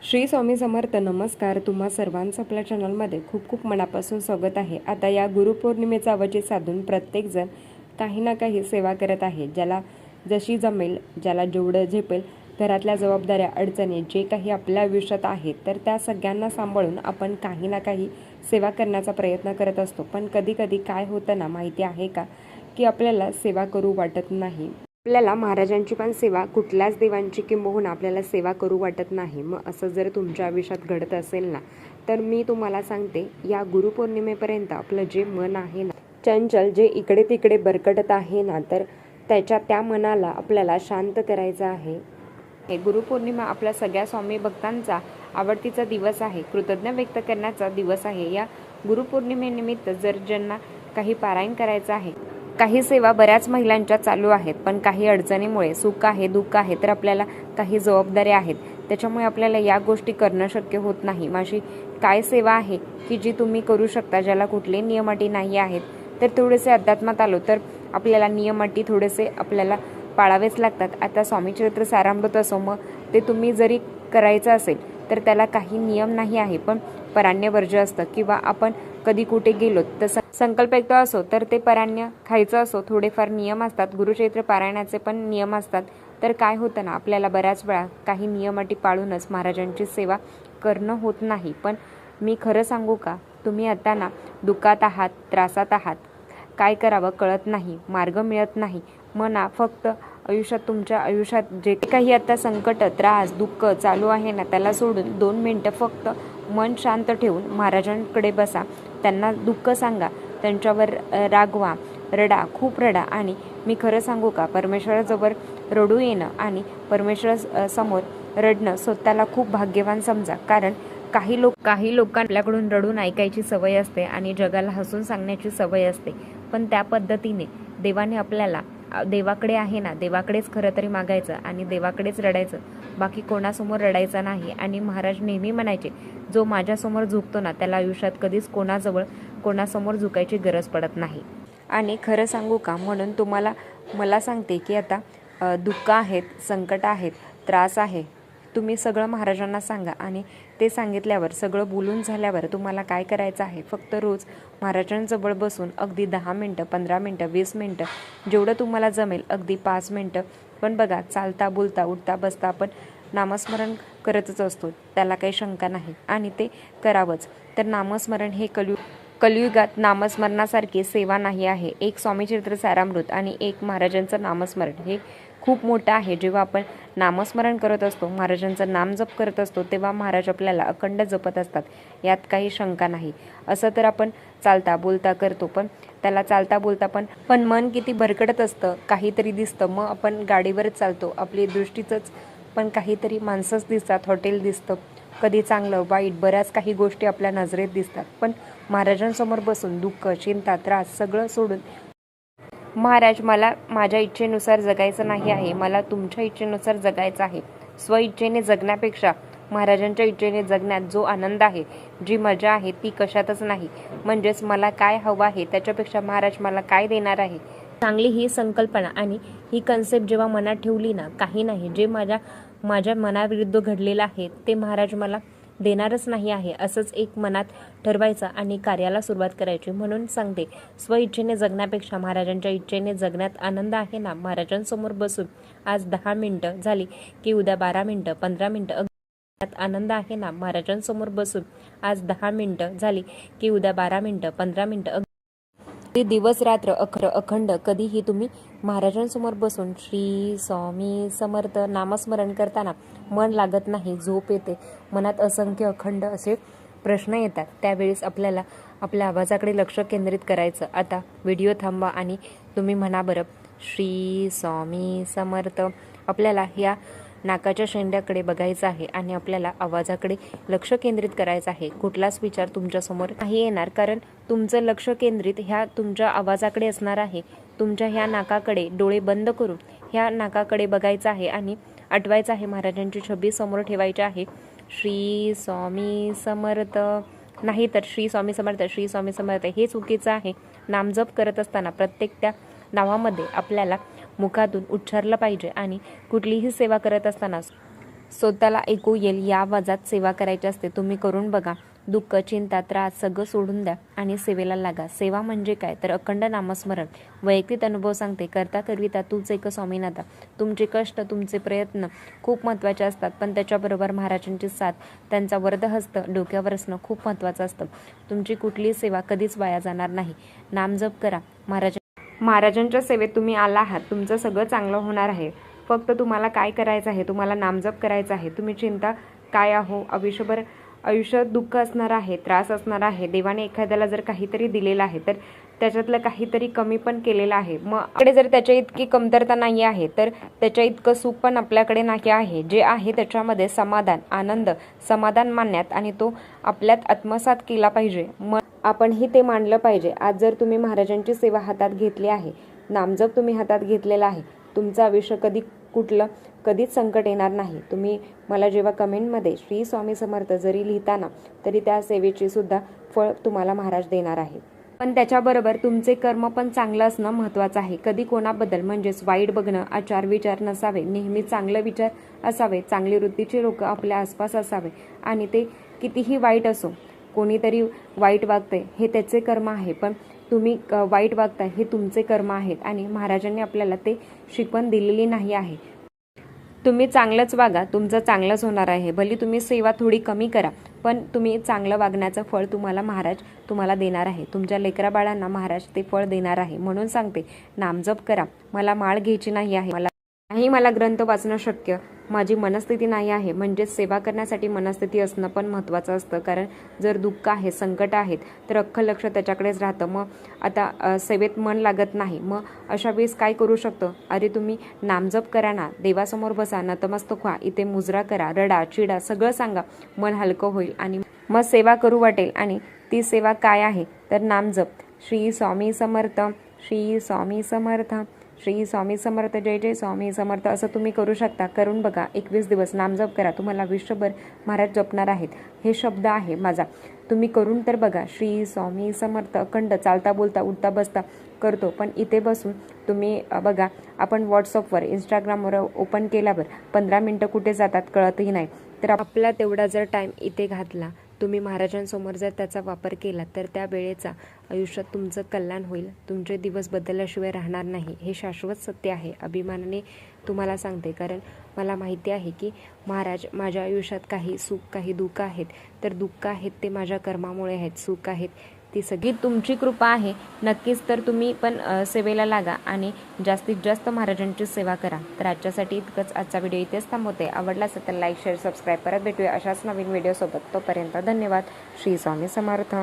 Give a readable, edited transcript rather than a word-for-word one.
श्री स्वामी समर्थ. नमस्कार. तुम्हा सर्वांचं आपल्या चॅनलमध्ये खूप खूप मनापासून स्वागत आहे. आता या गुरुपौर्णिमेचा अवधी साधून प्रत्येकजण काही ना काही सेवा करत आहे. ज्याला जशी जमेल, ज्याला जेवढं झेपेल, घरातल्या जबाबदाऱ्या, अडचणी जे काही आपल्या आयुष्यात आहेत तर त्या सगळ्यांना सांभाळून आपण काही ना काही सेवा करण्याचा प्रयत्न करत असतो. पण कधी कधी काय होतं ना, माहिती आहे का, की आपल्याला सेवा करू वाटत नाही. आपल्याला महाराजांची पण सेवा, कुठल्याच देवांची किंबहुना आपल्याला सेवा करू वाटत नाही. मग असं जर तुमच्या आयुष्यात घडत असेल ना, तर मी तुम्हाला सांगते, या गुरुपौर्णिमेपर्यंत आपलं जे मन आहे ना, चंचल, जे इकडे तिकडे भरकटत आहे ना, तर त्या मनाला आपल्याला शांत करायचं आहे. हे गुरुपौर्णिमा आपल्या सगळ्या स्वामी भक्तांचा आवडतीचा दिवस आहे. कृतज्ञ व्यक्त करण्याचा दिवस आहे. या गुरुपौर्णिमेनिमित्त जर ज्यांना काही पारायण करायचं आहे, काही सेवा बऱ्याच महिलांच्या चालू आहेत, पण काही अडचणीमुळे, सुख आहे, दुःख आहे, तर आपल्याला काही जबाबदाऱ्या आहेत, त्याच्यामुळे आपल्याला या गोष्टी करणं शक्य होत नाही. माझी काय सेवा आहे की जी तुम्ही करू शकता, ज्याला कुठले नियम अटी नाही आहेत, तर थोडेसे अध्यात्मात आलो तर आपल्याला नियम अटी थोडेसे आपल्याला पाळावेच लागतात. आता स्वामी चरित्र सारामृत असो, मग ते तुम्ही जरी करायचं असेल तर त्याला काही नियम नाही आहे, पण पराण्य वर्ज्य असतं. किंवा आपण कधी कुठे गेलो तर संकल्पयुक्त असो तर ते पराण्य खायचं असो, थोडेफार नियम असतात. गुरुचरित्र पारायणाचे पण नियम असतात. तर काय होतं ना, आपल्याला बऱ्याच वेळा काही नियम अटी पाळूनच महाराजांची सेवा करणं होत नाही. पण मी खरं सांगू का, तुम्ही आता ना दुःखात आहात, त्रासात आहात, काय करावं कळत नाही, मार्ग मिळत नाही. मना फक्त आयुष्यात, तुमच्या आयुष्यात जे काही आता संकट, त्रास, दुःख चालू आहे ना, त्याला सोडून 2 मिनटं फक्त मन शांत ठेवून महाराजांकडे बसा. त्यांना दुःख सांगा, त्यांच्यावर रागवा, रडा, खूप रडा. आणि मी खरं सांगू का, परमेश्वराजवळ रडू येणं आणि परमेश्वरासमोर रडणं स्वतःला खूप भाग्यवान समजा. कारण काही लोकांना आपल्याकडून रडून ऐकायची सवय असते आणि जगाला हसून सांगण्याची सवय असते. पण त्या पद्धतीने देवाने आपल्याला, देवाकडे आहे ना, देवाकडेच खरं तरी मागायचं आणि देवाकडेच रडायचं, बाकी कोणासमोर रडायचं नाही. आणि महाराज नेहमी म्हणायचे, जो माझ्यासमोर झुकतो ना, त्याला आयुष्यात कधीच कोणासमोर झुकायची गरज पडत नाही. आणि खरं सांगू का, म्हणून मला सांगते की आता दुःख आहेत, संकट आहेत, त्रास आहे, तुम्ही सगळं महाराजांना सांगा. आणि ते सांगितल्यावर, सगळं बोलून झाल्यावर तुम्हाला काय करायचं आहे, फक्त रोज महाराजांजवळ बसून अगदी 10 मिनटं, 15 मिनटं, 20 मिनटं, जेवढं तुम्हाला जमेल, अगदी 5 मिनटं. पण बघा, चालता, बोलता, उठता, बसता आपण नामस्मरण करतच असतो, त्याला काही शंका नाही, आणि ते करावंच. तर नामस्मरण हे कलियुगात नामस्मरणासारखी सेवा नाही आहे. एक स्वामी चरित्र सारामृत आणि एक महाराजांचं नामस्मरण हे खूप मोठं आहे. जेव्हा आपण नामस्मरण करत असतो, महाराजांचं नाम जप करत असतो, तेव्हा महाराज आपल्याला अखंड जपत असतात, यात काही शंका नाही. असं तर आपण चालता बोलता करतो, पण त्याला चालता बोलता पण मन किती भरकटत असतं, काहीतरी दिसतं. मग आपण गाडीवरच चालतो, आपली दृष्टीचंच पण काहीतरी माणसंच दिसतात, हॉटेल दिसतं, कधी चांगलं वाईट, बऱ्याच काही गोष्टी आपल्या नजरेत दिसतात. पण महाराजांसमोर बसून दुःख, चिंता, त्रास सगळं सोडून, महाराज, मला माझ्या इच्छेनुसार जगायचं नाही आहे, मला तुमच्या इच्छेनुसार जगायचं आहे. स्वइच्छेने जगण्यापेक्षा महाराजांच्या इच्छेने जगण्यात जो आनंद आहे, जी मजा आहे, ती कशातच नाही. म्हणजेच मला काय हवं आहे त्याच्यापेक्षा महाराज मला काय देणार आहे, चांगली ही संकल्पना आणि ही कन्सेप्ट जेव्हा मनात ठेवली ना, काही नाही जे माझ्या मनाविरुद्ध घडलेलं आहे ते महाराज मला देणारच नाही आहे, असंच एक मनात ठरवायचं आणि कार्याला सुरुवात करायची. म्हणून सांगते, स्वइच्छेने जगण्यापेक्षा महाराजांच्या इच्छेने जगण्यात आनंद आहे ना. महाराजांसमोर बसून आज 10 मिनटं झाली की उद्या 12 मिनटं, 15 मिनटं आनंद आहे ना. महाराजांसमोर बसून आज 10 मिनटं झाली की उद्या 12 मिनटं, 15 मिनटं, ते दिवस रात्र अखंड कधीही तुम्ही महाराजांसमोर बसून श्री स्वामी समर्थ नामस्मरण करताना मन लागत नाही, झोप येते, मनात असंख्य अखंड असे प्रश्न येतात. त्यावेळेस आपल्याला आपल्या आवाजाकडे लक्ष केंद्रित करायचं. आता व्हिडिओ थांबवा आणि तुम्ही म्हणा बरं, श्री स्वामी समर्थ. आपल्याला ह्या नाकाच्या शेंड्याकडे बघायचं आहे आणि आपल्याला आवाजाकडे लक्ष केंद्रित करायचं आहे. कुठलाच विचार तुमच्यासमोर नाही येणार, कारण तुमचं लक्ष केंद्रित ह्या तुमच्या आवाजाकडे असणार आहे. तुमच्या ह्या नाकाकडे डोळे बंद करून ह्या नाकाकडे बघायचं आहे आणि आठवायचं आहे, महाराजांची छबी समोर ठेवायची आहे, श्री स्वामी समर्थ. नाही तर श्री स्वामी समर्थ, श्री स्वामी समर्थ हे चुकीचं आहे. नामजप करत असताना प्रत्येक त्या नावामध्ये आपल्याला मुखातून उच्चारलं पाहिजे. आणि कुठलीही सेवा करत असताना स्वतःला ऐकू येईल या आवाजात सेवा करायची असते. तुम्ही करून बघा. दुःख, चिंता, त्रास सगळं सोडून द्या आणि सेवेला लागा. सेवा म्हणजे काय तर अखंड नामस्मरण. वैयक्तिक अनुभव सांगते. करता करविता तूच एक स्वामीनाथा. तुमचे कष्ट, तुमचे प्रयत्न खूप महत्त्वाचे असतात, पण त्याच्याबरोबर महाराजांची साथ, त्यांचा वरदहस्त डोक्यावर असणं खूप महत्त्वाचं असतं. तुमची कुठलीही सेवा कधीच वाया जाणार नाही. नामजप करा. महाराजांच्या सेवेत तुम्ही आला आहात. तुमचं सगळं चांगलं होणार आहे. फक्त तुम्हाला काय करायचं आहे? तुम्हाला नामजप करायचा आहे. तुम्ही चिंता काय आहो? आयुष्यात दुःख असणार आहे, त्रास असणार आहे. देवाने एखाद्याला जर काहीतरी दिलेलं आहे तर त्याच्यातलं काहीतरी कमी पण केलेलं आहे. मग आपल्याकडे जर त्याच्या इतकी कमतरता नाही आहे तर त्याच्या इतकं सुख पण आपल्याकडे नाही आहे. जे आहे त्याच्यामध्ये समाधान, आनंद, समाधान मानण्यात आणि तो आपल्यात आत्मसात केला पाहिजे. मग आपणही ते मानलं पाहिजे. आज जर तुम्ही महाराजांची सेवा हातात घेतली आहे, नामजप तुम्ही हातात घेतलेला आहे, तुमचं आयुष्य कधीच संकट येणार नाही. तुम्ही मला जेव्हा कमेंटमध्ये श्री स्वामी समर्थ जरी लिहिताना तरी त्या सेवेची सुद्धा फळ तुम्हाला महाराज देणार आहे. पण त्याच्याबरोबर तुमचे कर्म पण चांगलं असणं महत्त्वाचं आहे. कधी कोणाबद्दल म्हणजेच वाईट बघणं, आचार विचार नसावे. नेहमी चांगलं विचार असावे. चांगली वृत्तीचे लोक आपल्या आसपास असावे आणि ते कितीही वाईट असो, कोणीतरी वाईट वागते हे त्याचे कर्म आहे, पण तुम्ही वाईट वागताय हे तुमचे कर्म आहेत आणि महाराजांनी आपल्याला ते शिकवण दिलेली नाही आहे. तुम्ही चांगलंच वागा, तुमचं चांगलंच होणार आहे. भले तुम्ही सेवा थोडी कमी करा, पण तुम्ही चांगलं वागण्याचं फळ तुम्हाला देणार आहे. तुमच्या लेकराबाळांना महाराज ते फळ देणार आहे. म्हणून सांगते, नामजप करा. मला माळ घ्यायची नाही आहे, मला ग्रंथ वाचणं शक्य, माझी मनस्थिती नाही आहे. म्हणजेच सेवा करण्यासाठी मनस्थिती असणं पण महत्त्वाचं असतं. कारण जर दुःख आहे, संकट आहेत तर अख्खं लक्ष त्याच्याकडेच राहतं. मग आता सेवेत मन लागत नाही. मग अशा वेळेस काय करू शकतो? अरे तुम्ही नामजप करा ना, देवासमोर बसा, नतमस्तक व्हा, इथे मुजरा करा, रडा, चिडा, सगळं सांगा. मन हलकं होईल आणि मग सेवा करू वाटेल. आणि ती सेवा काय आहे तर नामजप. श्री स्वामी समर्थ, श्री स्वामी समर्थ, श्री स्वामी समर्थ, जय जय स्वामी समर्थ असं तुम्ही करू शकता. करून बघा. 21 दिवस नामजप करा. तुम्हाला आयुष्यभर महाराज जपणार आहेत. हे शब्द आहे माझा, तुम्ही करून तर बघा. श्री स्वामी समर्थ अखंड चालता बोलता उठता बसता करतो, पण इथे बसून तुम्ही बघा. आपण व्हॉट्सअपवर, इंस्टाग्रामवर ओपन केल्यावर 15 मिनटं कुठे जातात कळतही नाही. तर आपला तेवढा जर टाईम इथे घातला, तुम्ही महाराजांसमोर जर त्याचा वापर केला तर त्या वेळेचा आयुष्यात तुमचं कल्याण होईल. तुमचे दिवस बदलल्याशिवाय राहणार नाही. हे शाश्वत सत्य आहे. अभिमानाने तुम्हाला सांगते, कारण मला माहिती आहे की महाराज माझ्या आयुष्यात काही सुख, काही दुःख आहेत. तर दुःख आहेत ते माझ्या कर्मामुळे आहेत, सुख आहेत ती सगळी तुमची कृपा आहे. नक्कीच तर तुम्ही पण सेवेला लागा आणि जास्तीत जास्त महाराजांची सेवा करा. तर आजच्यासाठी इतकंच. आजचा व्हिडिओ इथेच थांबवते. आवडला असेल तर लाईक, शेअर, सबस्क्राईब. परत भेटूया अशाच नवीन व्हिडिओसोबत. तोपर्यंत धन्यवाद. श्री स्वामी समर्थ.